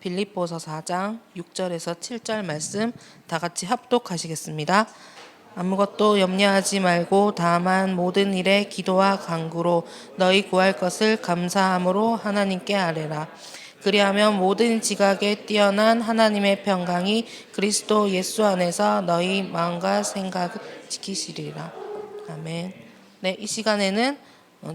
빌립보서 4장 6절에서 7절 말씀 다 같이 합독하시겠습니다. 아무것도 염려하지 말고 다만 모든 일에 기도와 간구로 너희 구할 것을 감사함으로 하나님께 아뢰라. 그리하면 모든 지각에 뛰어난 하나님의 평강이 그리스도 예수 안에서 너희 마음과 생각을 지키시리라. 아멘. 네, 이 시간에는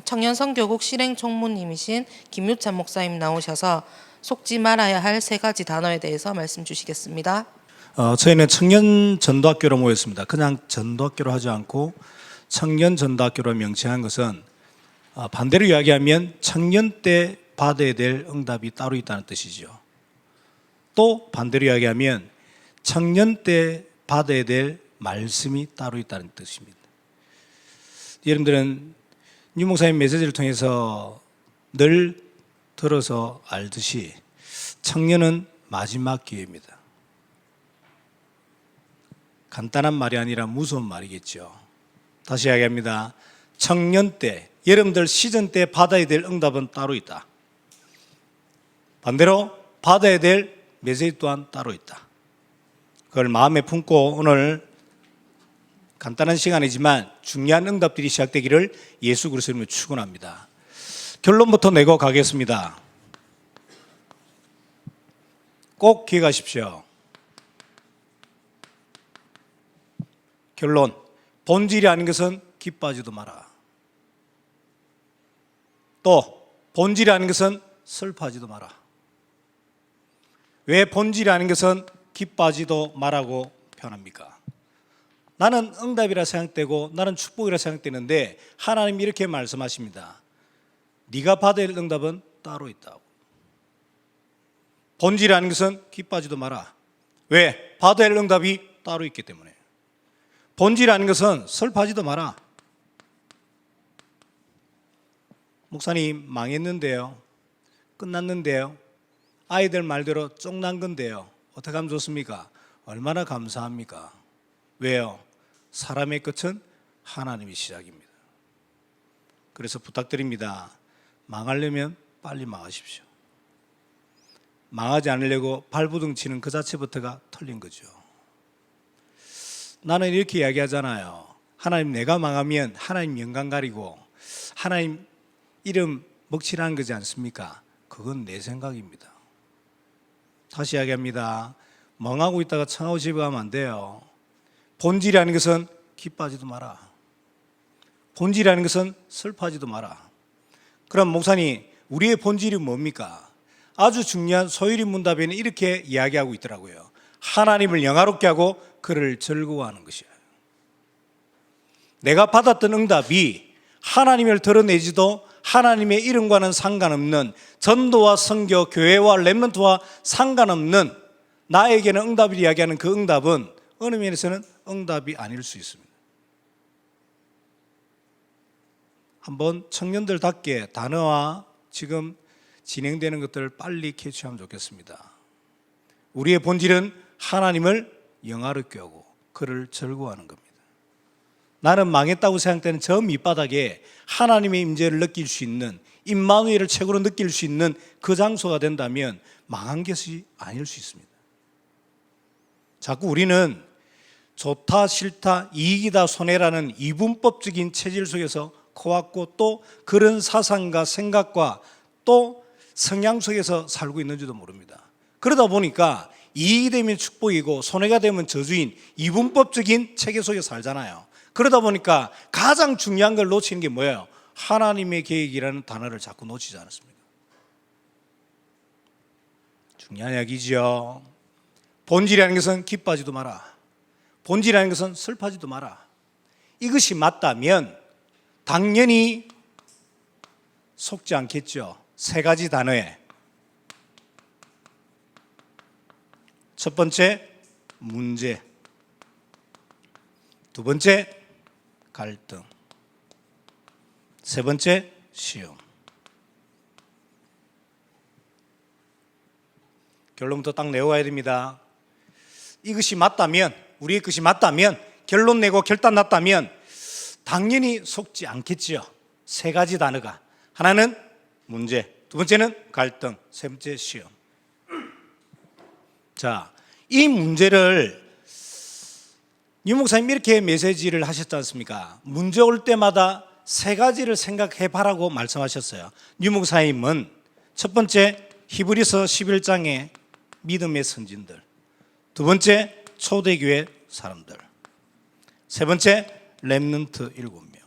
청년 선교국 실행 총무님이신 김유찬 목사님 나오셔서 속지 말아야 할 3가지 단어에 대해서 말씀 주시겠습니다. 저희는 청년 전도학교로 모였습니다. 그냥 전도학교로 하지 않고 청년 전도학교로 명칭한 것은 반대로 이야기하면 청년 때 받아야 될 응답이 따로 있다는 뜻이죠. 또 반대로 이야기하면 청년 때 받아야 될 말씀이 따로 있다는 뜻입니다. 여러분들은 유 목사님 메시지를 통해서 늘 들어서 알듯이 청년은 마지막 기회입니다. 간단한 말이 아니라 무서운 말이겠죠. 다시 이야기합니다. 청년 때, 여러분들 시즌 때 받아야 될 응답은 따로 있다. 반대로 받아야 될 메시지 또한 따로 있다. 그걸 마음에 품고 오늘 간단한 시간이지만 중요한 응답들이 시작되기를 예수 그리스도로 축원합니다. 결론부터 내고 가겠습니다. 꼭 기억하십시오. 결론, 본질이 아닌 것은 기뻐하지도 마라. 또 본질이 아닌 것은 슬퍼하지도 마라. 왜 본질이 아닌 것은 기뻐하지도 마라고 표현합니까? 나는 응답이라 생각되고 나는 축복이라 생각되는데 하나님이 이렇게 말씀하십니다. 네가 받아야 할 응답은 따로 있다고. 본질이 아닌 것은 기뻐하지도 마라. 왜? 받아야 할 응답이 따로 있기 때문에. 본질이 아닌 것은 슬퍼하지도 마라. 목사님 망했는데요, 끝났는데요, 아이들 말대로 쫑난 건데요, 어떻게 하면 좋습니까? 얼마나 감사합니까? 왜요? 사람의 끝은 하나님의 시작입니다. 그래서 부탁드립니다. 망하려면 빨리 망하십시오. 망하지 않으려고 발부둥 치는 그 자체부터가 틀린 거죠. 나는 이렇게 이야기하잖아요. 하나님, 내가 망하면 하나님 영광 가리고 하나님 이름 먹칠하는 거지 않습니까? 그건 내 생각입니다. 다시 이야기합니다. 멍하고 있다가 청하고 집에 가면 안 돼요. 본질이 아닌 것은 기뻐하지도 마라. 본질이 아닌 것은 슬퍼하지도 마라. 그럼 목사님, 우리의 본질이 뭡니까? 아주 중요한 소유리 문답에는 이렇게 이야기하고 있더라고요. 하나님을 영화롭게 하고 그를 즐거워하는 것이에요. 내가 받았던 응답이 하나님을 드러내지도 하나님의 이름과는 상관없는, 전도와 선교, 교회와 렘넌트와 상관없는 나에게는 응답을 이야기하는 그 응답은 어느 면에서는 응답이 아닐 수 있습니다. 한번 청년들답게 단어와 지금 진행되는 것들을 빨리 캐치하면 좋겠습니다. 우리의 본질은 하나님을 영화롭게 하고 그를 즐거워하는 겁니다. 나는 망했다고 생각되는 저 밑바닥에 하나님의 임재를 느낄 수 있는, 임마누엘을 최고로 느낄 수 있는 그 장소가 된다면 망한 것이 아닐 수 있습니다. 자꾸 우리는 좋다 싫다 이익이다 손해라는 이분법적인 체질 속에서 커왔고 또 그런 사상과 생각과 또 성향 속에서 살고 있는지도 모릅니다. 그러다 보니까 이익이 되면 축복이고 손해가 되면 저주인 이분법적인 체계 속에 살잖아요. 그러다 보니까 가장 중요한 걸 놓치는 게 뭐예요? 하나님의 계획이라는 단어를 자꾸 놓치지 않았습니까? 중요한 이야기죠. 본질이라는 것은 기뻐하지도 마라. 본질이라는 것은 슬퍼하지도 마라. 이것이 맞다면 당연히 속지 않겠죠. 3가지 단어에. 첫 번째, 문제. 두 번째, 갈등. 세 번째, 시험. 결론부터 딱 내어와야 됩니다. 이것이 맞다면, 우리의 것이 맞다면, 결론 내고 결단 났다면 당연히 속지 않겠지요. 3가지 단어가. 하나는 문제, 두 번째는 갈등, 세 번째 시험. 자, 이 문제를 유 목사님 이렇게 메시지를 하셨지 않습니까? 문제 올 때마다 세 가지를 생각해 봐라고 말씀하셨어요. 유 목사님은 첫 번째 히브리서 11장의 믿음의 선진들, 두 번째 초대교회 사람들, 세 번째 렘넌트 7명.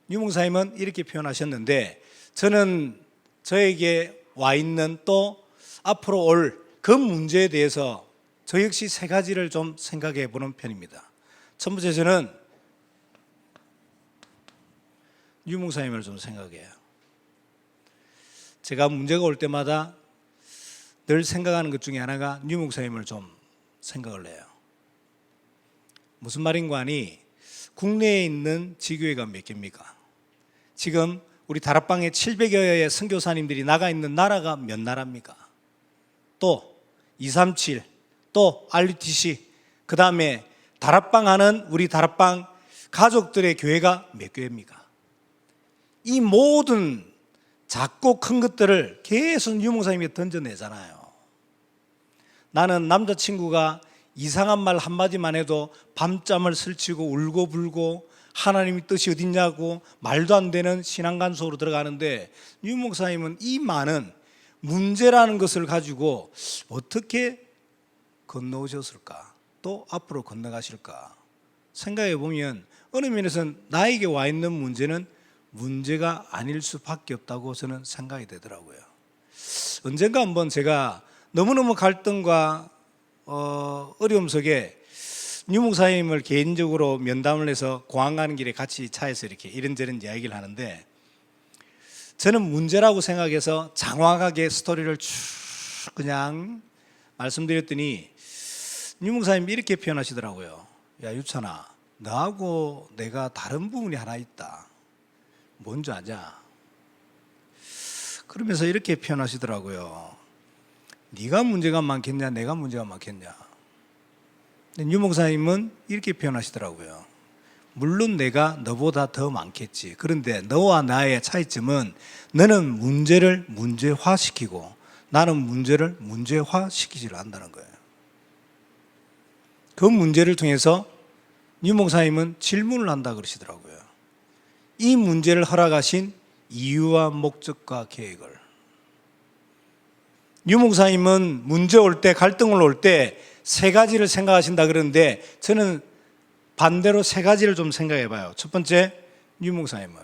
유 목사님은 이렇게 표현하셨는데, 저는 저에게 와 있는 또 앞으로 올 그 문제에 대해서 저 역시 세 가지를 좀 생각해 보는 편입니다. 첫 번째, 저는 유 목사님을 좀 생각해요. 제가 문제가 올 때마다 늘 생각하는 것 중에 하나가 유 목사님을 좀 생각을 해요. 무슨 말인가 하니, 국내에 있는 지교회가 몇 개입니까? 지금 우리 다락방에 700여의 선교사님들이 나가 있는 나라가 몇 나라입니까? 또 237, 또 RUTC, 그 다음에 다락방 하는 우리 다락방 가족들의 교회가 몇 교회입니까? 이 모든 작고 큰 것들을 계속 유 목사님이 던져내잖아요. 나는 남자친구가 이상한 말 한마디만 해도 밤잠을 설치고 울고불고 하나님의 뜻이 어딨냐고 말도 안 되는 신앙관 속으로 들어가는데, 유 목사님은 이 많은 문제라는 것을 가지고 어떻게 건너오셨을까, 또 앞으로 건너가실까 생각해 보면 어느 면에서는 나에게 와 있는 문제는 문제가 아닐 수밖에 없다고 저는 생각이 되더라고요. 언젠가 한번 제가 너무너무 갈등과 어려움 속에 유 목사님을 개인적으로 면담을 해서 공항 가는 길에 같이 차에서 이렇게 이런저런 이야기를 하는데, 저는 문제라고 생각해서 장황하게 스토리를 쭉 그냥 말씀드렸더니 유 목사님이 이렇게 표현하시더라고요. 야 유찬아, 너하고 내가 다른 부분이 하나 있다. 뭔지 아냐? 그러면서 이렇게 표현하시더라고요. 네가 문제가 많겠냐, 내가 문제가 많겠냐? 유 목사님은 이렇게 표현하시더라고요. 물론 내가 너보다 더 많겠지. 그런데 너와 나의 차이점은 너는 문제를 문제화시키고 나는 문제를 문제화시키지를 않는다는 거예요. 그 문제를 통해서 유 목사님은 질문을 한다 그러시더라고요. 이 문제를 허락하신 이유와 목적과 계획을. 유 목사님은 문제 올 때, 갈등을 올 때 세 가지를 생각하신다 그러는데, 저는 반대로 세 가지를 좀 생각해 봐요. 첫 번째, 유 목사님을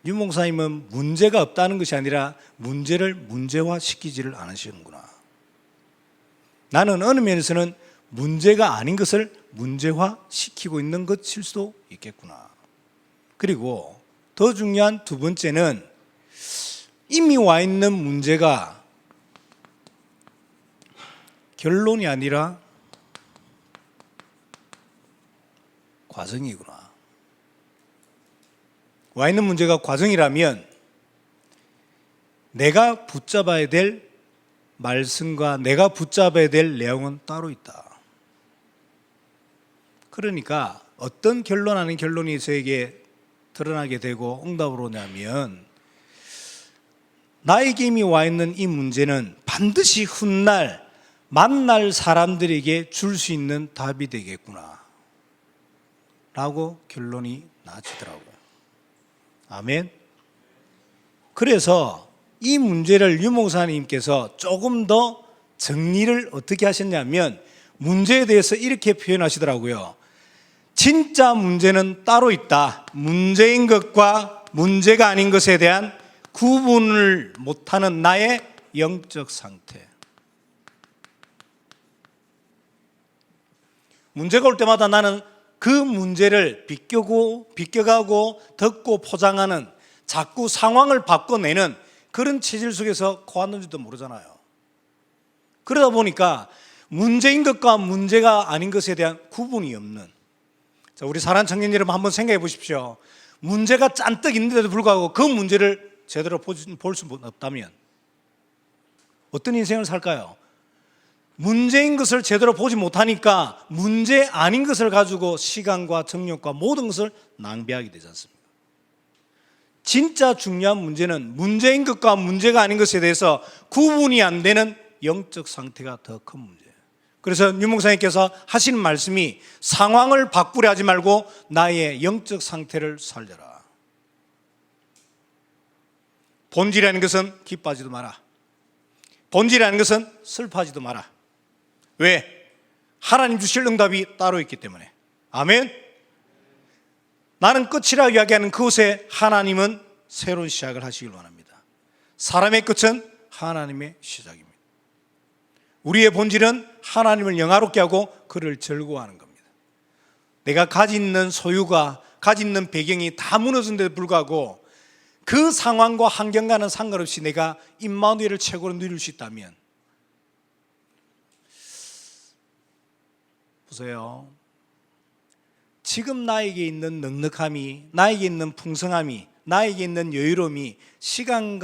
유 목사님은 문제가 없다는 것이 아니라 문제를 문제화시키지를 않으시는구나. 나는 어느 면에서는 문제가 아닌 것을 문제화시키고 있는 것일 수도 있겠구나. 그리고 더 중요한 두 번째는, 이미 와 있는 문제가 결론이 아니라 과정이구나. 와 있는 문제가 과정이라면 내가 붙잡아야 될 말씀과 내가 붙잡아야 될 내용은 따로 있다. 그러니까 어떤 결론 아닌 결론이 저에게 드러나게 되고 응답으로 오냐면, 나에게 이미 와 있는 이 문제는 반드시 훗날 만날 사람들에게 줄 수 있는 답이 되겠구나 라고 결론이 나지더라고요. 아멘. 그래서 이 문제를 유 목사님께서 조금 더 정리를 어떻게 하셨냐면, 문제에 대해서 이렇게 표현하시더라고요. 진짜 문제는 따로 있다. 문제인 것과 문제가 아닌 것에 대한 구분을 못하는 나의 영적 상태. 문제가 올 때마다 나는 그 문제를 비껴가고 덮고 포장하는, 자꾸 상황을 바꿔내는 그런 체질 속에서 거하는지도 모르잖아요. 그러다 보니까 문제인 것과 문제가 아닌 것에 대한 구분이 없는, 자, 우리 사랑하는 청년 여러분 한번 생각해 보십시오. 문제가 잔뜩 있는데도 불구하고 그 문제를 제대로 볼 수 없다면 어떤 인생을 살까요? 문제인 것을 제대로 보지 못하니까 문제 아닌 것을 가지고 시간과 정력과 모든 것을 낭비하게 되지 않습니까? 진짜 중요한 문제는 문제인 것과 문제가 아닌 것에 대해서 구분이 안 되는 영적 상태가 더 큰 문제예요. 그래서 유 목사님께서 하시는 말씀이 상황을 바꾸려 하지 말고 나의 영적 상태를 살려라. 본질이라는 것은 기뻐하지도 마라. 본질이라는 것은 슬퍼하지도 마라. 왜? 하나님 주실 응답이 따로 있기 때문에. 아멘. 나는 끝이라 이야기하는 그곳에 하나님은 새로운 시작을 하시길 원합니다. 사람의 끝은 하나님의 시작입니다. 우리의 본질은 하나님을 영화롭게 하고 그를 즐거워하는 겁니다. 내가 가진 있는 소유가, 가진 있는 배경이 다 무너진 데도 불구하고 그 상황과 환경과는 상관없이 내가 임마누엘을 최고로 누릴 수 있다면, 보세요. 지금 나에게 있는 넉넉함이, 나에게 있는 풍성함이, 나에게 있는 여유로움이 시간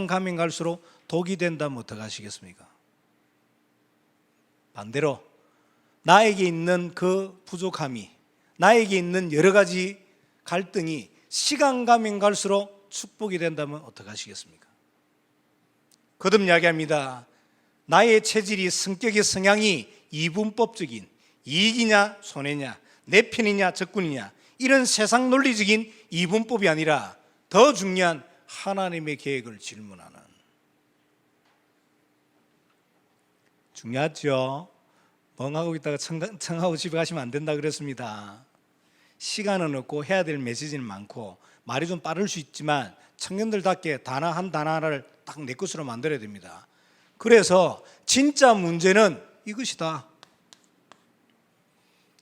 가면 갈수록 독이 된다면 어떡하시겠습니까? 반대로 나에게 있는 그 부족함이, 나에게 있는 여러 가지 갈등이 시간 가면 갈수록 축복이 된다면 어떡하시겠습니까? 거듭 이야기합니다. 나의 체질이, 성격의 성향이 이분법적인 이익이냐 손해냐, 내 편이냐 적군이냐, 이런 세상 논리적인 이분법이 아니라 더 중요한 하나님의 계획을 질문하는, 중요하죠. 멍하고 있다가 청하고 집에 가시면 안 된다 그랬습니다. 시간은 없고 해야 될 메시지는 많고 말이 좀 빠를 수 있지만 청년들답게 단어 한 단어 하나를 딱 내 것으로 만들어야 됩니다. 그래서 진짜 문제는 이것이다.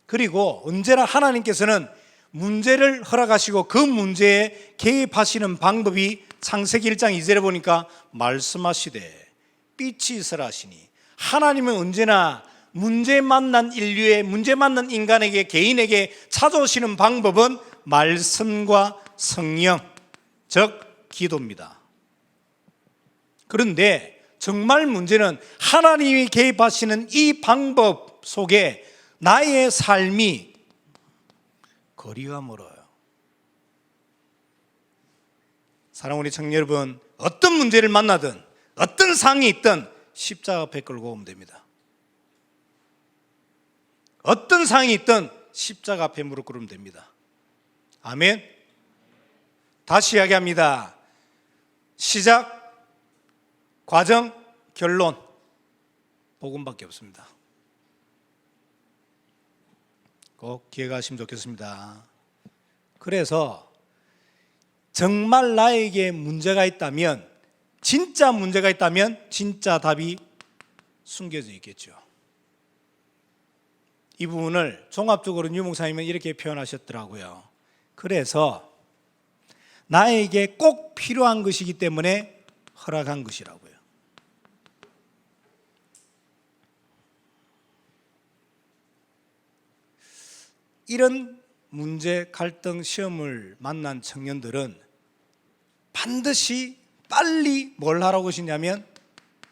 그리고 언제나 하나님께서는 문제를 허락하시고 그 문제에 개입하시는 방법이 창세기 1장 2절에 보니까 말씀하시되 빛이 있으라 하시니, 하나님은 언제나 문제 만난 인류의, 문제 만난 인간에게, 개인에게 찾아오시는 방법은 말씀과 성령, 즉 기도입니다. 그런데 정말 문제는 하나님이 개입하시는 이 방법 속에 나의 삶이 거리가 멀어요. 사랑하는 우리 청년 여러분, 어떤 문제를 만나든 어떤 상이 있든 십자가 앞에 끌고 오면 됩니다. 어떤 상이 있든 십자가 앞에 무릎 꿇으면 됩니다. 아멘. 다시 이야기합니다. 시작, 과정, 결론, 복음밖에 없습니다. 꼭 기억하시면 좋겠습니다. 그래서 정말 나에게 문제가 있다면, 진짜 문제가 있다면 진짜 답이 숨겨져 있겠죠. 이 부분을 종합적으로 유 목사님은 이렇게 표현하셨더라고요. 그래서 나에게 꼭 필요한 것이기 때문에 허락한 것이라고요. 이런 문제, 갈등, 시험을 만난 청년들은 반드시 빨리 뭘 하라고 하시냐면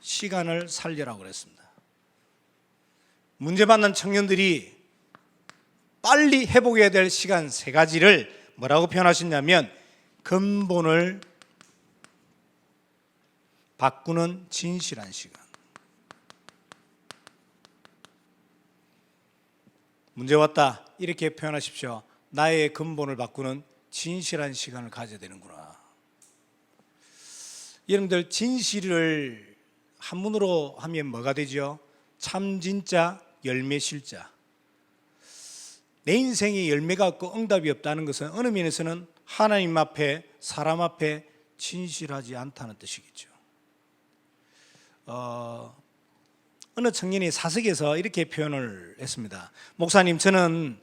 시간을 살려라고 그랬습니다. 문제 만난 청년들이 빨리 회복해야 될 시간 3가지를 뭐라고 표현하셨냐면 근본을 바꾸는 진실한 시간. 문제 왔다 이렇게 표현하십시오. 나의 근본을 바꾸는 진실한 시간을 가져야 되는구나. 여러분들, 진실을 한문으로 하면 뭐가 되죠? 참, 진짜, 열매, 실자. 내 인생에 열매가 없고 응답이 없다는 것은 어느 면에서는 하나님 앞에, 사람 앞에 진실하지 않다는 뜻이겠죠. 어느 청년이 사석에서 이렇게 표현을 했습니다. 목사님, 저는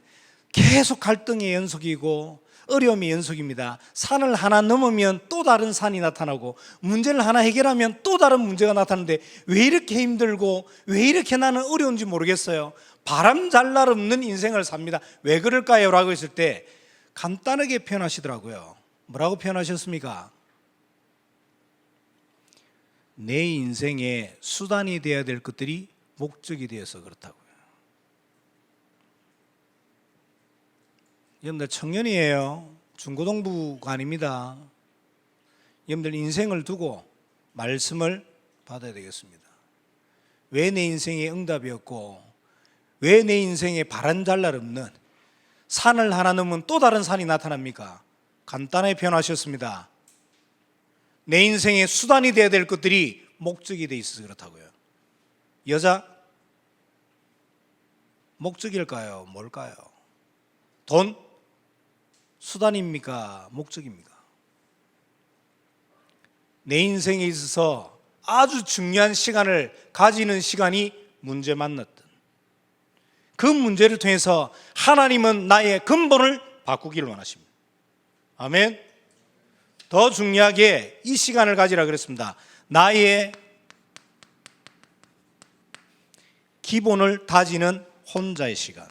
계속 갈등의 연속이고 어려움의 연속입니다. 산을 하나 넘으면 또 다른 산이 나타나고 문제를 하나 해결하면 또 다른 문제가 나타나는데 왜 이렇게 힘들고 왜 이렇게 나는 어려운지 모르겠어요. 바람 잘 날 없는 인생을 삽니다. 왜 그럴까요? 라고 했을 때 간단하게 표현하시더라고요. 뭐라고 표현하셨습니까? 내 인생에 수단이 되어야 될 것들이 목적이 되어서 그렇다고요. 여러분들, 청년이에요. 중고등부가 아닙니다. 여러분들 인생을 두고 말씀을 받아야 되겠습니다. 왜 내 인생에 응답이 없고 왜 내 인생에 바람 잘 날 없는 산을 하나 넘으면 또 다른 산이 나타납니까? 간단하게 표현하셨습니다. 내 인생의 수단이 되어야 될 것들이 목적이 되어 있어서 그렇다고요. 여자? 목적일까요? 뭘까요? 돈? 수단입니까? 목적입니까? 내 인생에 있어서 아주 중요한 시간을 가지는 시간이 문제 만났던 그 문제를 통해서 하나님은 나의 근본을 바꾸기를 원하십니다. 아멘. 더 중요하게 이 시간을 가지라 그랬습니다. 나의 기본을 다지는 혼자의 시간.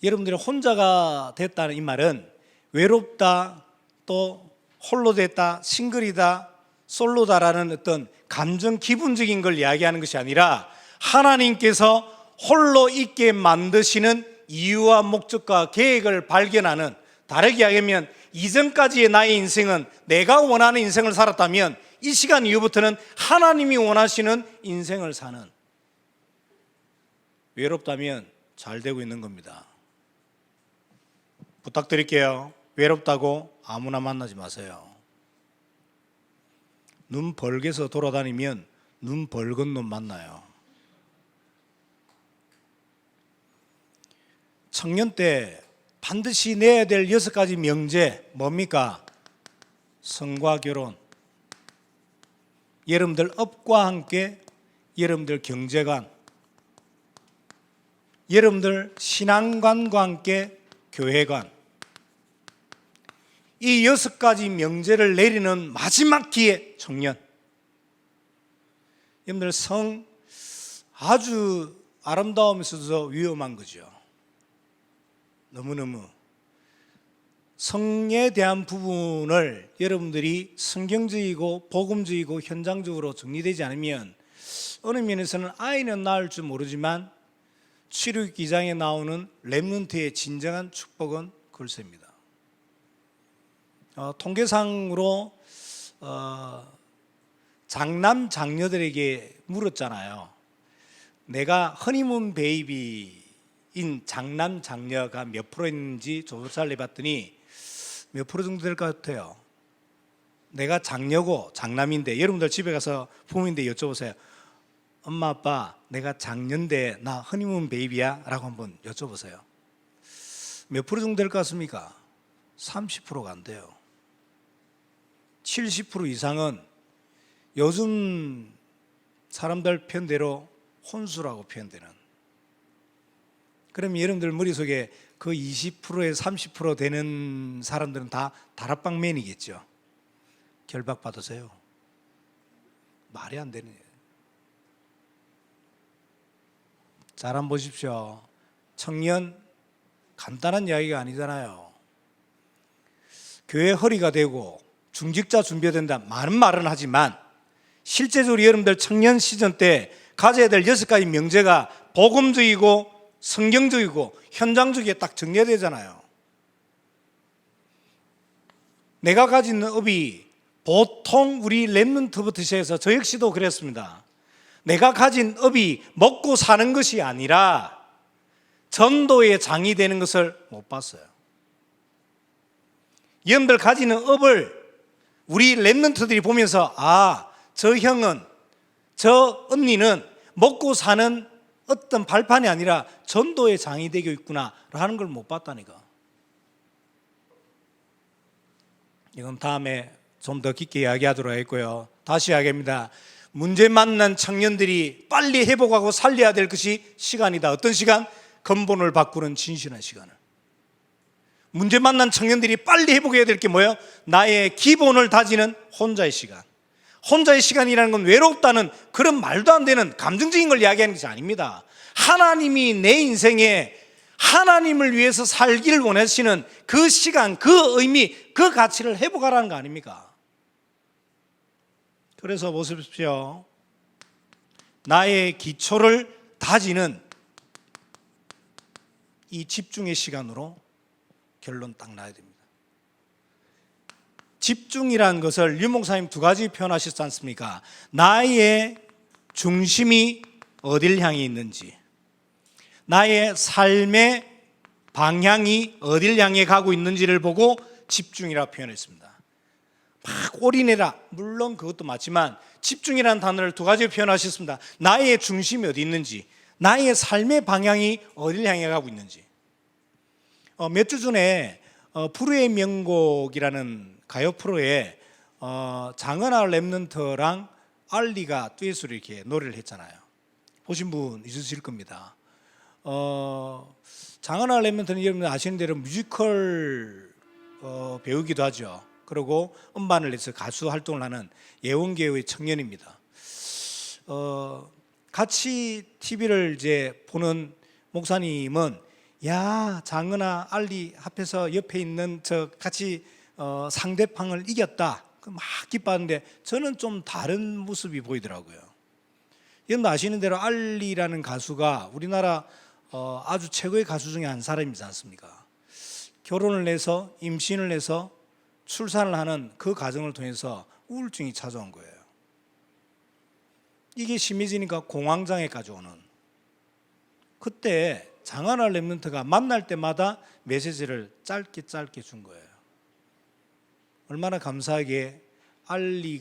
여러분들이 혼자가 됐다는 이 말은 외롭다, 또 홀로 됐다, 싱글이다, 솔로다라는 어떤 감정 기분적인 걸 이야기하는 것이 아니라 하나님께서 홀로 있게 만드시는 이유와 목적과 계획을 발견하는, 다르게 이야기하면 이전까지의 나의 인생은 내가 원하는 인생을 살았다면 이 시간 이후부터는 하나님이 원하시는 인생을 사는, 외롭다면 잘 되고 있는 겁니다. 부탁드릴게요. 외롭다고 아무나 만나지 마세요. 눈 벌게서 돌아다니면 눈 벌건 놈 만나요. 청년 때 반드시 내야 될 6가지 명제 뭡니까? 성과 결혼. 여러분들 업과 함께 여러분들 경제관, 여러분들 신앙관과 함께 교회관, 이 6가지 명제를 내리는 마지막 기회 청년. 여러분들 성 아주 아름다우면서도 위험한 거죠. 너무너무 성에 대한 부분을 여러분들이 성경적이고 복음적이고 현장적으로 정리되지 않으면 어느 면에서는 아이는 낳을 줄 모르지만 출애굽기장에 나오는 렘넌트의 진정한 축복은 글쎄입니다. 통계상으로 장남 장녀들에게 물었잖아요. 내가 허니문 베이비인 장남 장녀가 몇 프로 있는지 조사를 해봤더니 몇 프로 정도 될 것 같아요. 내가 장녀고 장남인데, 여러분들 집에 가서 부모님들 여쭤보세요. 엄마 아빠 내가 장녀인데 나 허니문 베이비야? 라고 한번 여쭤보세요. 몇 프로 정도 될 것 같습니까? 30%가 안 돼요. 70% 이상은 요즘 사람들 표현대로 혼수라고 표현되는. 그럼 여러분들 머릿속에 그 20%에 30% 되는 사람들은 다 다락방맨이겠죠. 결박 받으세요. 말이 안 되는. 잘 한번 보십시오. 청년 간단한 이야기가 아니잖아요. 교회 허리가 되고 중직자 준비해야 된다, 많은 말은 하지만 실제적으로 여러분들 청년 시즌 때 가져야 될 6가지 명제가 복음적이고 성경적이고 현장적이게 딱 정리해야 되잖아요. 내가 가진 업이 보통 우리 렘넌트부터 시작해서 저 역시도 그랬습니다. 내가 가진 업이 먹고 사는 것이 아니라 전도의 장이 되는 것을 못 봤어요. 여러분들 가지는 업을 우리 렘넌트들이 보면서 저 형은, 저 언니는 먹고 사는 어떤 발판이 아니라 전도의 장이 되고 있구나 하는 걸 못 봤다니까. 이건 다음에 좀 더 깊게 이야기하도록 하겠고요. 다시 이야기합니다. 문제 만난 청년들이 빨리 회복하고 살려야 될 것이 시간이다. 어떤 시간? 근본을 바꾸는 진실한 시간을. 문제 만난 청년들이 빨리 회복해야 될 게 뭐예요? 나의 기본을 다지는 혼자의 시간. 혼자의 시간이라는 건 외롭다는 그런 말도 안 되는 감정적인 걸 이야기하는 것이 아닙니다. 하나님이 내 인생에 하나님을 위해서 살기를 원하시는 그 시간, 그 의미, 그 가치를 회복하라는 거 아닙니까? 그래서 보십시오. 나의 기초를 다지는 이 집중의 시간으로 결론 딱 나야 됩니다. 집중이라는 것을 유 목사님 두 가지 표현하셨지 않습니까? 나의 중심이 어딜 향해 있는지, 나의 삶의 방향이 어딜 향해 가고 있는지를 보고 집중이라고 표현했습니다. 막 올인해라, 물론 그것도 맞지만 집중이라는 단어를 두 가지로 표현하셨습니다. 나의 중심이 어디 있는지, 나의 삶의 방향이 어딜 향해 가고 있는지. 몇 주 전에 불후의 명곡이라는 가요 프로에 장은아 랩넌트랑 알리가 듀엣으로 이렇게 노래를 했잖아요. 보신 분 있으실 겁니다. 장은아 랩넌트는 여러분 아시는 대로 뮤지컬 배우기도 하죠. 그리고 음반을 내서 가수 활동을 하는 예원계의 청년입니다. 같이 TV를 이제 보는 목사님은 야, 장은아 알리 합해서 옆에 있는 저 같이 상대방을 이겼다. 막 기뻐하는데 저는 좀 다른 모습이 보이더라고요. 여러분 아시는 대로 알리라는 가수가 우리나라 아주 최고의 가수 중에 한 사람이지 않습니까? 결혼을 해서 임신을 해서 출산을 하는 그 과정을 통해서 우울증이 찾아온 거예요. 이게 심해지니까 공황장애까지 오는. 그때 장하나 랩런트가 만날 때마다 메시지를 짧게 준 거예요. 얼마나 감사하게 알리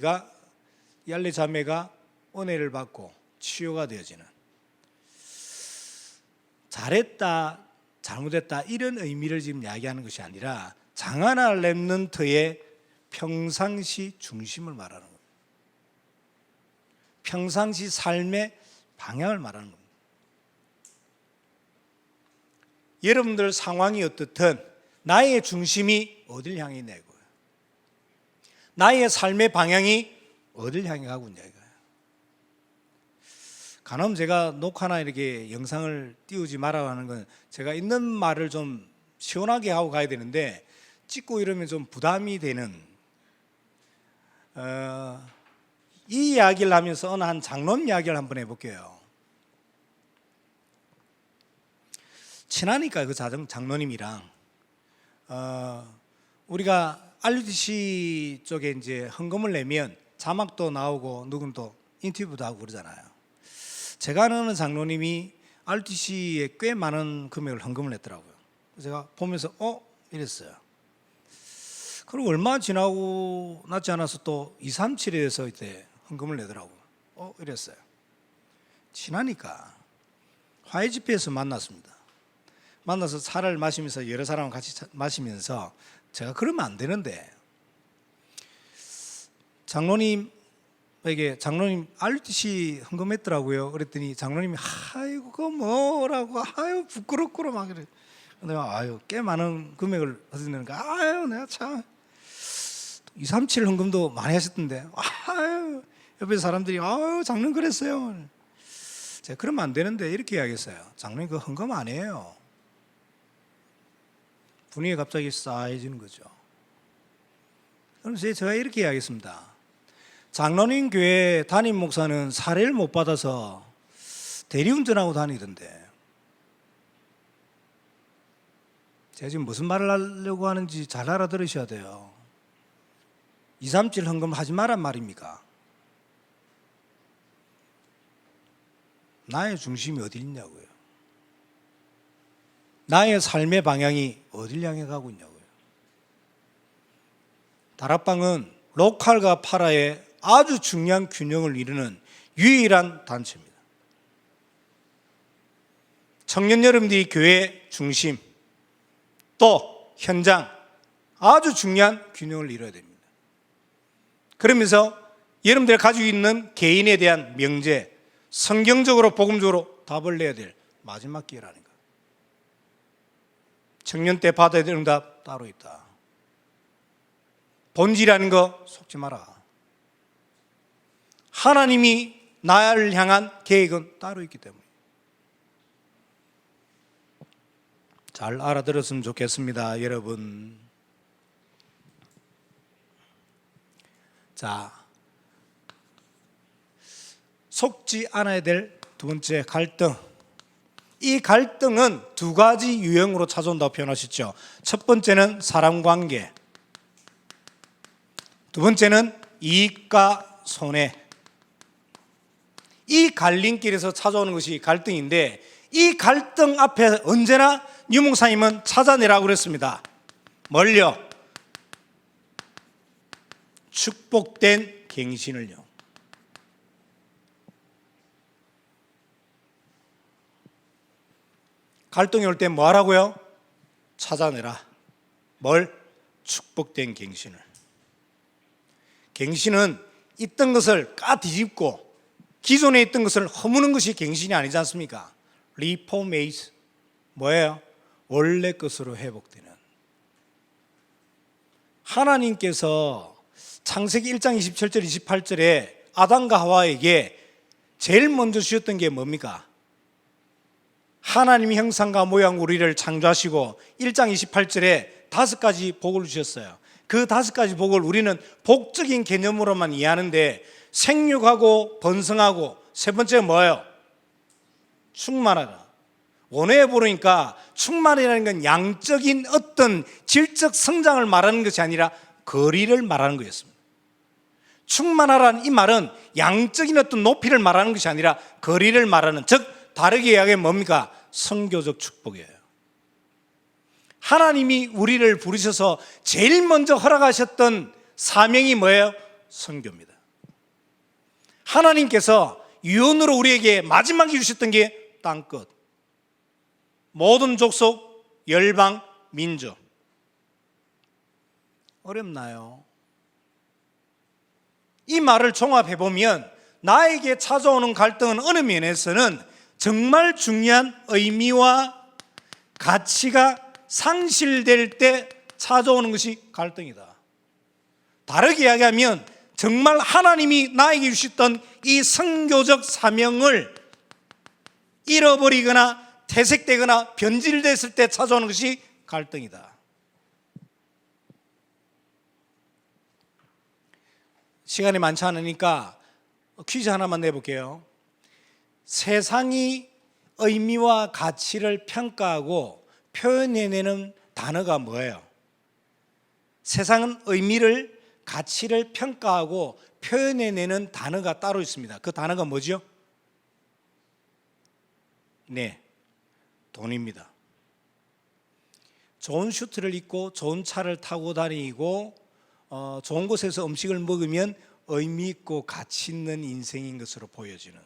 자매가 은혜를 받고 치유가 되어지는, 잘했다 잘못했다 이런 의미를 지금 이야기하는 것이 아니라 장하나 랩런트의 평상시 중심을 말하는 겁니다. 평상시 삶의 방향을 말하는 겁니다. 여러분들 상황이 어떻든 나의 중심이 어딜 향해 있냐고요. 나의 삶의 방향이 어딜 향해 가고 있냐고요. 간혹 제가 녹화나 이렇게 영상을 띄우지 말라고 하는 건 제가 있는 말을 좀 시원하게 하고 가야 되는데 찍고 이러면 좀 부담이 되는, 이 이야기를 하면서 어느 한 장로님 이야기를 한번 해볼게요. 친하니까 그 장로님이랑 우리가 RUTC 쪽에 이제 헌금을 내면 자막도 나오고 누군 또 인터뷰도 하고 그러잖아요. 제가 아는 장로님이 RUTC에 꽤 많은 금액을 헌금을 냈더라고요. 제가 보면서 이랬어요. 그리고 얼마 지나고 났지 않아서 또 237에서 이때 헌금을 내더라고요. 이랬어요. 친하니까 화해 집회에서 만났습니다. 만나서 차를 마시면서 여러 사람과 같이 마시면서 제가 그러면 안 되는데 장로님에게 장로님 RUTC 헌금했더라고요. 그랬더니 장로님이 아이고 그거 뭐라고 아유 부끄럽구나 막 그래. 근데 아유 꽤 많은 금액을 받으니까 아유 내가 참 237 헌금도 많이 하셨던데 아유 옆에 사람들이 아유 장로님 그랬어요. 제가 그러면 안 되는데 이렇게 이야기했어요. 장로님 그 헌금 아니에요. 분위기가 갑자기 싸해지는 거죠. 그래서 제가 이렇게 이야기했습니다. 장로님 교회 담임 목사는 사례를 못 받아서 대리운전하고 다니던데 제가 지금 무슨 말을 하려고 하는지 잘 알아들으셔야 돼요. 237 헌금 하지 말란 말입니까? 나의 중심이 어디 있냐고요. 나의 삶의 방향이 어딜 향해 가고 있냐고요. 다락방은 로컬과 파라의 아주 중요한 균형을 이루는 유일한 단체입니다. 청년 여러분들이 교회 중심 또 현장 아주 중요한 균형을 이뤄야 됩니다. 그러면서 여러분들이 가지고 있는 개인에 대한 명제, 성경적으로 복음적으로 답을 내야 될 마지막 기회라는 것. 청년 때 받아야 될 응답 따로 있다. 본질이라는 거 속지 마라. 하나님이 나를 향한 계획은 따로 있기 때문에 잘 알아들었으면 좋겠습니다, 여러분. 자, 속지 않아야 될 두 번째 갈등. 이 갈등은 두 가지 유형으로 찾아온다고 표현하셨죠. 첫 번째는 사람 관계, 두 번째는 이익과 손해. 이 갈림길에서 찾아오는 것이 갈등인데, 이 갈등 앞에 언제나 유목사님은 찾아내라고 그랬습니다. 뭘요? 축복된 갱신을요. 갈등이 올 때 뭐 하라고요? 찾아내라. 뭘? 축복된 갱신을. 갱신은 있던 것을 까뒤집고 기존에 있던 것을 허무는 것이 갱신이 아니지 않습니까? 리포메이스, 뭐예요? 원래 것으로 회복되는. 하나님께서 창세기 1장 27절 28절에 아담과 하와에게 제일 먼저 주셨던 게 뭡니까? 하나님의 형상과 모양 우리를 창조하시고 1장 28절에 5가지 복을 주셨어요. 그 5가지 복을 우리는 복적인 개념으로만 이해하는데, 생육하고 번성하고, 세 번째가 뭐예요? 충만하라. 원어에 보니까 충만이라는 건 양적인 어떤 질적 성장을 말하는 것이 아니라 거리를 말하는 거였습니다. 충만하라는 이 말은 양적인 어떤 높이를 말하는 것이 아니라 거리를 말하는, 즉 다르게 이야기하면 뭡니까? 선교적 축복이에요. 하나님이 우리를 부르셔서 제일 먼저 허락하셨던 사명이 뭐예요? 선교입니다. 하나님께서 유언으로 우리에게 마지막에 주셨던 게 땅끝, 모든 족속, 열방, 민족. 어렵나요? 이 말을 종합해보면 나에게 찾아오는 갈등은 어느 면에서는 정말 중요한 의미와 가치가 상실될 때 찾아오는 것이 갈등이다. 다르게 이야기하면 정말 하나님이 나에게 주셨던 이 선교적 사명을 잃어버리거나 퇴색되거나 변질됐을 때 찾아오는 것이 갈등이다. 시간이 많지 않으니까 퀴즈 하나만 내볼게요. 세상이 의미와 가치를 평가하고 표현해내는 단어가 뭐예요? 세상은 의미를, 가치를 평가하고 표현해내는 단어가 따로 있습니다. 그 단어가 뭐죠? 네, 돈입니다. 좋은 슈트를 입고 좋은 차를 타고 다니고 좋은 곳에서 음식을 먹으면 의미 있고 가치 있는 인생인 것으로 보여지는,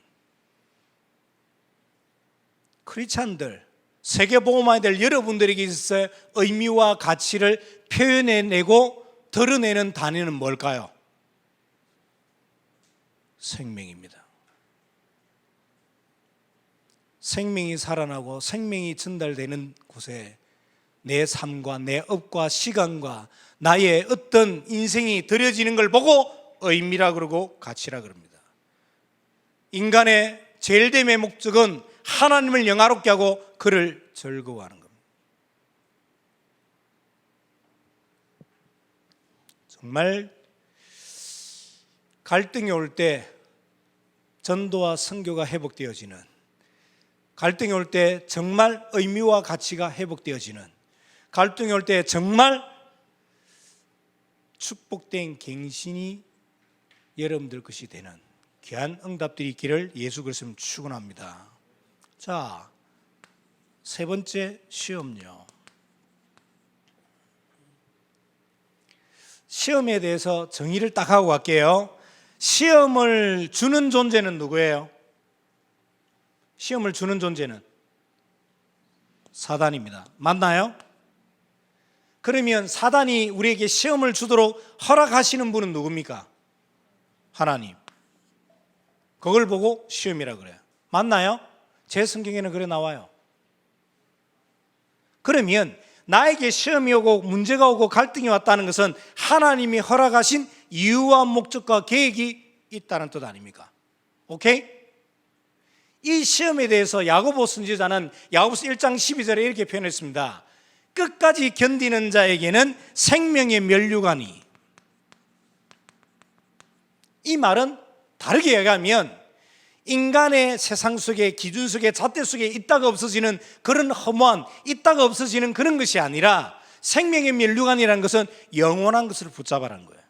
크리스찬들, 세계복음화에 될 여러분들에게 있어서 의미와 가치를 표현해내고 드러내는 단위는 뭘까요? 생명입니다. 생명이 살아나고 생명이 전달되는 곳에 내 삶과 내 업과 시간과 나의 어떤 인생이 드려지는 걸 보고 의미라 그러고 가치라 그럽니다. 인간의 제일됨의 목적은 하나님을 영화롭게 하고 그를 즐거워하는 겁니다. 정말 갈등이 올 때 전도와 선교가 회복되어지는, 갈등이 올 때 정말 의미와 가치가 회복되어지는, 갈등이 올 때 정말 축복된 갱신이 여러분들 것이 되는 귀한 응답들이 있기를 예수 그리스도로 축원합니다. 자, 세 번째 시험요. 시험에 대해서 정의를 딱 하고 갈게요. 시험을 주는 존재는 누구예요? 시험을 주는 존재는 사단입니다. 맞나요? 그러면 사단이 우리에게 시험을 주도록 허락하시는 분은 누굽니까? 하나님. 그걸 보고 시험이라 그래요. 맞나요? 제 성경에는 그래 나와요. 그러면 나에게 시험이 오고 문제가 오고 갈등이 왔다는 것은 하나님이 허락하신 이유와 목적과 계획이 있다는 뜻 아닙니까? 오케이? 이 시험에 대해서 야고보 선지자는 야고보서 1장 12절에 이렇게 표현했습니다. 끝까지 견디는 자에게는 생명의 면류관이. 이 말은 다르게 얘기하면 인간의 세상 속에, 기준 속에, 잣대 속에 있다가 없어지는 그런 허무한, 있다가 없어지는 그런 것이 아니라 생명의 면류관이라는 것은 영원한 것을 붙잡아라는 거예요.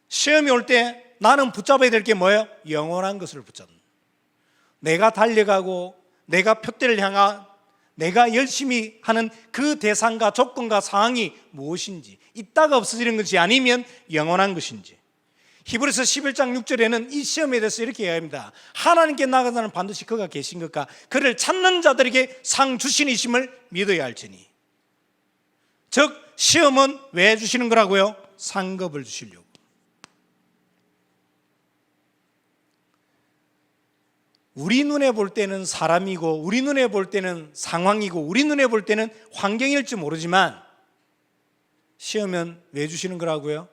시험이 올 때 나는 붙잡아야 될 게 뭐예요? 영원한 것을 붙잡는, 내가 달려가고 내가 표대를 향한, 내가 열심히 하는 그 대상과 조건과 상황이 무엇인지, 있다가 없어지는 것이 아니면 영원한 것인지. 히브리서 11장 6절에는 이 시험에 대해서 이렇게 이야기합니다. 하나님께 나아가는 자는 반드시 그가 계신 것과 그를 찾는 자들에게 상 주시니심을 믿어야 할지니. 즉 시험은 왜 주시는 거라고요? 상급을 주시려고. 우리 눈에 볼 때는 사람이고, 우리 눈에 볼 때는 상황이고, 우리 눈에 볼 때는 환경일지 모르지만 시험은 왜 주시는 거라고요?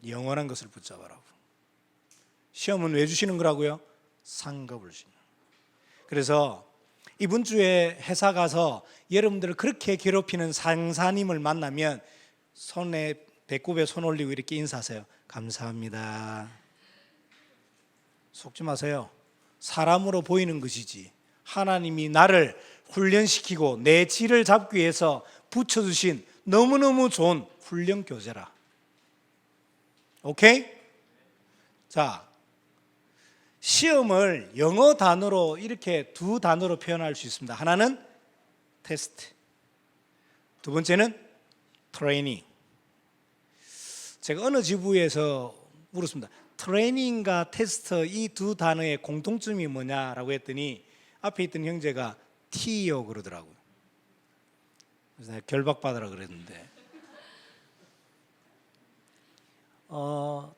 영원한 것을 붙잡아라고. 시험은 왜 주시는 거라고요? 상급을 주시는. 그래서 이번 주에 회사 가서 여러분들을 그렇게 괴롭히는 상사님을 만나면 손에, 배꼽에 손 올리고 이렇게 인사하세요. 감사합니다. 속지 마세요. 사람으로 보이는 것이지 하나님이 나를 훈련시키고 내 질을 잡기 위해서 붙여주신 너무너무 좋은 훈련 교재라. 오케이? 자, 시험을 영어 단어로 이렇게 두 단어로 표현할 수 있습니다. 하나는 테스트, 두 번째는 트레이닝. 제가 어느 지부에서 물었습니다. 트레이닝과 테스트 이 두 단어의 공통점이 뭐냐라고 했더니 앞에 있던 형제가 T요 그러더라고요. 그래서 내가 결박받으라 그랬는데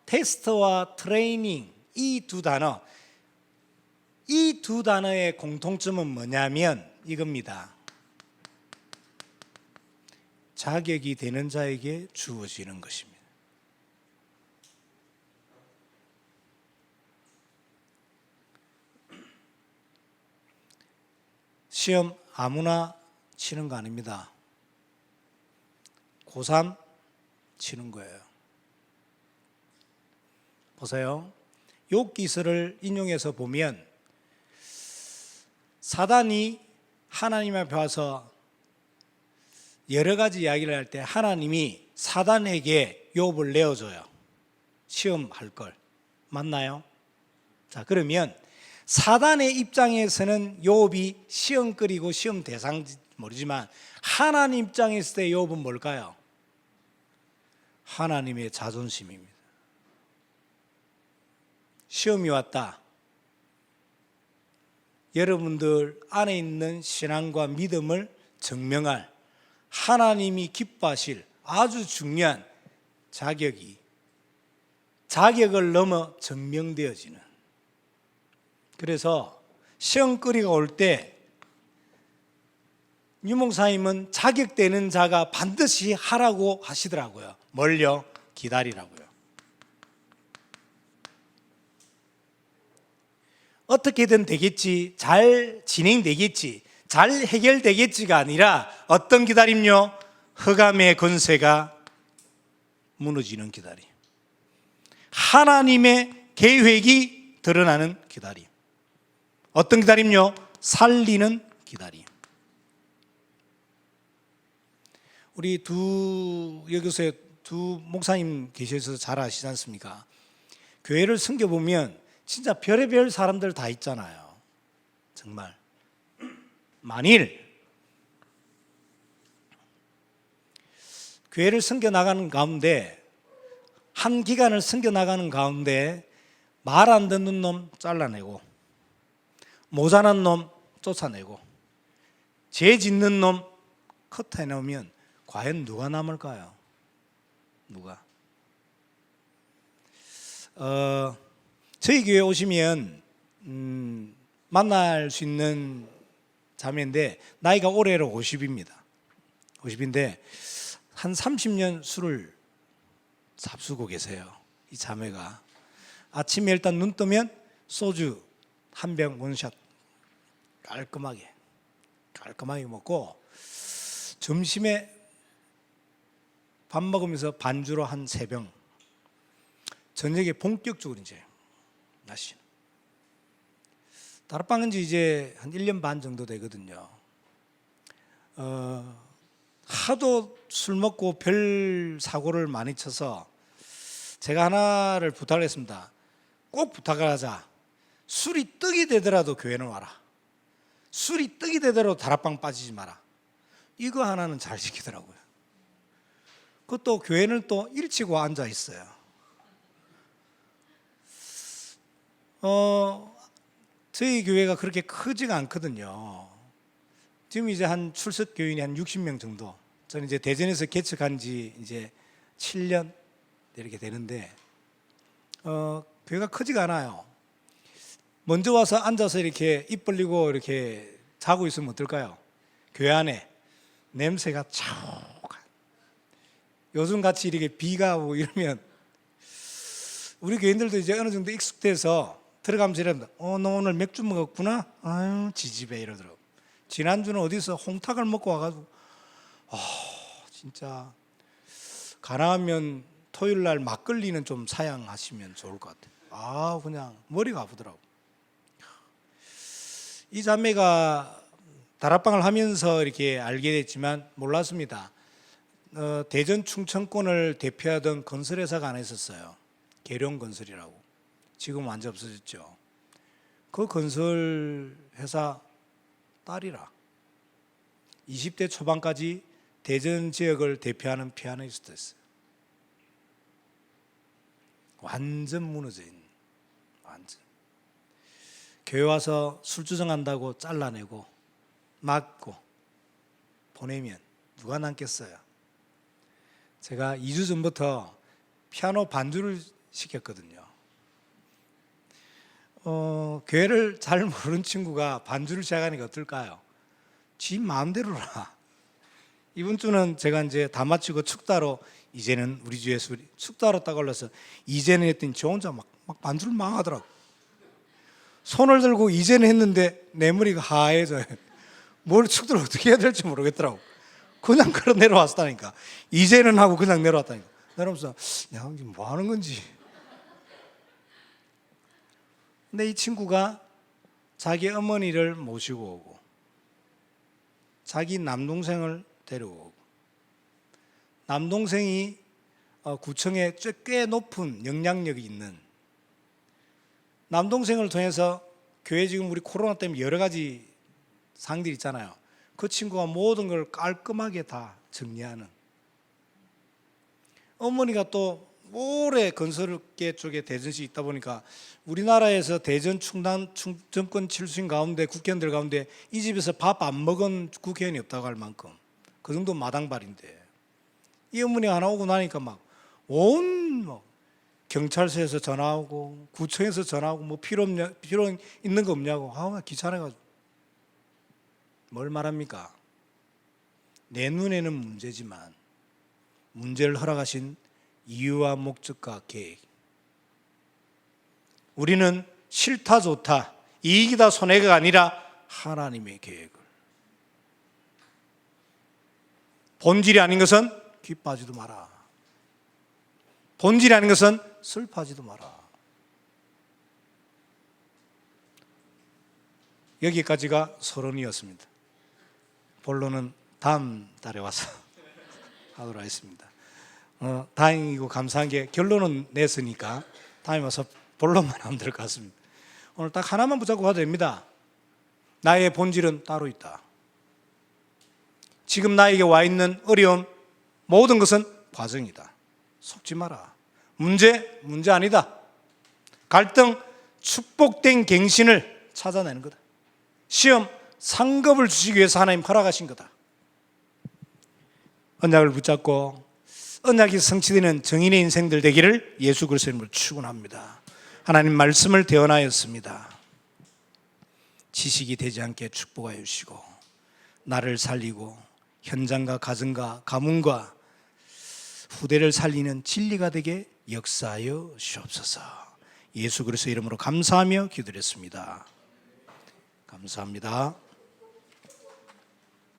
테스트와 트레이닝 이 두 단어, 이 두 단어의 공통점은 뭐냐면 이겁니다. 자격이 되는 자에게 주어지는 것입니다. 시험 아무나 치는 거 아닙니다. 고3 치는 거예요. 보세요. 욥기서를 인용해서 보면 사단이 하나님 앞에 와서 여러 가지 이야기를 할 때 하나님이 사단에게 욥을 내어줘요. 시험할 걸. 맞나요? 자, 그러면 사단의 입장에서는 욥이 시험거리고 시험 대상인지 모르지만 하나님 입장에 있을 때 욥은 뭘까요? 하나님의 자존심입니다. 시험이 왔다. 여러분들 안에 있는 신앙과 믿음을 증명할 하나님이 기뻐하실 아주 중요한 자격을 넘어 증명되어지는. 그래서 시험거리가 올 때 유목사님은 자격되는 자가 반드시 하라고 하시더라고요. 뭘요? 기다리라고요. 어떻게든 되겠지, 잘 진행되겠지, 잘 해결되겠지가 아니라 어떤 기다림요? 흑암의 권세가 무너지는 기다림. 하나님의 계획이 드러나는 기다림. 어떤 기다림요? 살리는 기다림. 우리 여기서 두 목사님 계셔서 잘 아시지 않습니까? 교회를 섬겨보면 진짜 별의별 사람들 다 있잖아요. 정말. 만일 교회를 섬겨나가는 가운데, 한 기간을 섬겨나가는 가운데 말 안 듣는 놈 잘라내고, 모자란 놈 쫓아내고, 죄 짓는 놈 컷해놓으면 과연 누가 남을까요? 누가? 저희 교회 오시면 만날 수 있는 자매인데 나이가 올해로 50입니다. 50인데 한 30년 술을 잡수고 계세요. 이 자매가 아침에 일단 눈 뜨면 소주 한 병 원샷 깔끔하게 먹고 점심에 밥 먹으면서 반주로 한 3병. 저녁에 본격적으로 이제 마시는. 다락방은 이제 한 1년 반 정도 되거든요. 하도 술 먹고 별 사고를 많이 쳐서 제가 하나를 부탁을 했습니다. 꼭 부탁을 하자. 술이 떡이 되더라도 교회는 와라. 술이 떡이 되더라도 다락방 빠지지 마라. 이거 하나는 잘 지키더라고요. 그것도 교회는 또 일찍 와 앉아 있어요. 저희 교회가 그렇게 크지가 않거든요. 지금 이제 한 출석 교인이 한 60명 정도. 저는 이제 대전에서 개척한 지 이제 7년 이렇게 되는데, 교회가 크지가 않아요. 먼저 와서 앉아서 이렇게 입 벌리고 이렇게 자고 있으면 어떨까요? 교회 안에 냄새가 차오가. 요즘 같이 이렇게 비가 오고 이러면 우리 교인들도 이제 어느 정도 익숙돼서 들어가면서 이러면 너 오늘 맥주 먹었구나? 아유 지지배 이러더라고. 지난주는 어디서 홍탁을 먹고 와가지고 진짜 가능하면 토요일 날 막걸리는 좀 사양하시면 좋을 것 같아요. 그냥 머리가 아프더라고. 이 자매가 다락방을 하면서 이렇게 알게 됐지만 몰랐습니다. 대전 충청권을 대표하던 건설회사가 하나 있었어요. 계룡건설이라고. 지금 완전 없어졌죠. 그 건설회사 딸이라. 20대 초반까지 대전 지역을 대표하는 피아니스트였어요. 완전 무너져 있는. 완전. 교회 와서 술주정한다고 잘라내고 맞고 보내면 누가 남겠어요? 제가 2주 전부터 피아노 반주를 시켰거든요. 교회를 잘 모르는 친구가 반주를 시작하니까 어떨까요? 지 마음대로라. 이번 주는 제가 이제 다 마치고 축다로 이제는 우리 주 예수 축다로 딱 올라서 이제는 했더니 저 혼자 막 반주를 망하더라고. 손을 들고 이제는 했는데 내 머리가 하얘져요. 뭘 축도를 어떻게 해야 될지 모르겠더라고. 그냥 걸어 내려왔다니까. 이제는 하고 그냥 내려왔다니까. 내려오면서 야 지금 뭐 하는 건지. 근데 이 친구가 자기 어머니를 모시고 오고 자기 남동생을 데려오고 남동생이 구청에 꽤 높은 영향력이 있는 남동생을 통해서 교회 지금 우리 코로나 때문에 여러 가지 상들이 있잖아요. 그 친구가 모든 걸 깔끔하게 다 정리하는. 어머니가 또 오래 건설계 쪽에 대전시 있다 보니까 우리나라에서 대전 충남 정권 칠수인 가운데 국회의원들 가운데 이 집에서 밥 안 먹은 국회의원이 없다고 할 만큼 그 정도 마당발인데 이 어머니가 하나 오고 나니까 막 온 경찰서에서 전화 오고 구청에서 전화 오고 뭐 필요 있는 거 없냐고 귀찮아가지고 뭘 말합니까? 내 눈에는 문제지만 문제를 허락하신 이유와 목적과 계획. 우리는 싫다 좋다 이익이다 손해가 아니라 하나님의 계획을. 본질이 아닌 것은 기뻐하지도 마라. 본질이 아닌 것은 슬퍼하지도 마라. 여기까지가 서론이었습니다. 본론은 다음 달에 와서 하도록 하겠습니다. 다행이고 감사한 게 결론은 냈으니까 다음에 와서 본론만 하면 될 것 같습니다. 오늘 딱 하나만 붙잡고 가도 됩니다. 나의 본질은 따로 있다. 지금 나에게 와 있는 어려움 모든 것은 과정이다. 속지 마라. 문제 아니다. 갈등 축복된 갱신을 찾아내는 거다. 시험 상급을 주시기 위해서 하나님 허락하신 거다. 언약을 붙잡고 언약이 성취되는 정인의 인생들 되기를 예수 그리스도의 이름으로 축원합니다. 하나님 말씀을 대언하였습니다. 지식이 되지 않게 축복하여 주시고 나를 살리고 현장과 가정과 가문과 후대를 살리는 진리가 되게 역사하여 주옵소서. 예수 그리스도의 이름으로 감사하며 기도드렸습니다. 감사합니다.